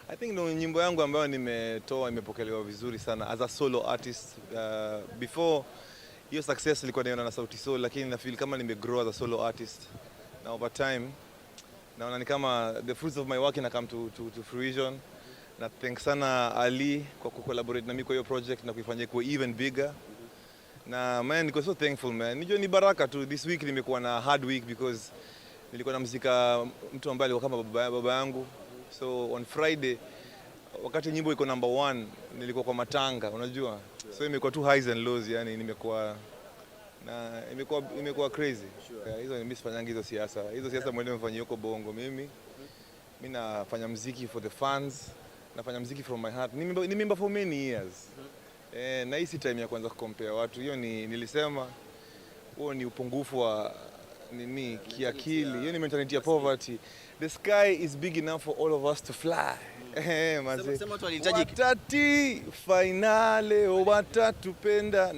I think ndo nyimbo yangu ambayo nimetoa imepokelewa vizuri sana as a solo artist. Before hiyo success ilikuwa niona na Sauti Sol, lakini na feel kama nimegrow as a solo artist. Na over time naona ni kama the fruits of my work ina come to fruition. Na thanks sana Ali kwa collaborate na mimi kwa hiyo project na kuifanya kuwa even bigger. Na man, niko so thankful man. Nijua ni baraka tu. This week nimekuwa na hard week because nilikuwa namzika mtu ambaye alikuwa kama baba yangu. So on Friday wakati nyimbo iko number 1 nilikuwa kwa matanga, unajua. So imekuwa two highs and lows, yani imekuwa crazy. Hizo mimi sifanyangi hizo siasa. Hizo siasa mwenyewe mfanyia huko Bongo. Mimi nafanya muziki for the fans, nafanya muziki from my heart. Nimeimba for many years. Na hii si time ya kwanza kucompare watu. Hiyo nilisema huo ni upungufu wa kiakili. Hiyo ni mentality ya poverty. The sky is big enough for all of us to fly. Watati finale, watatu penda.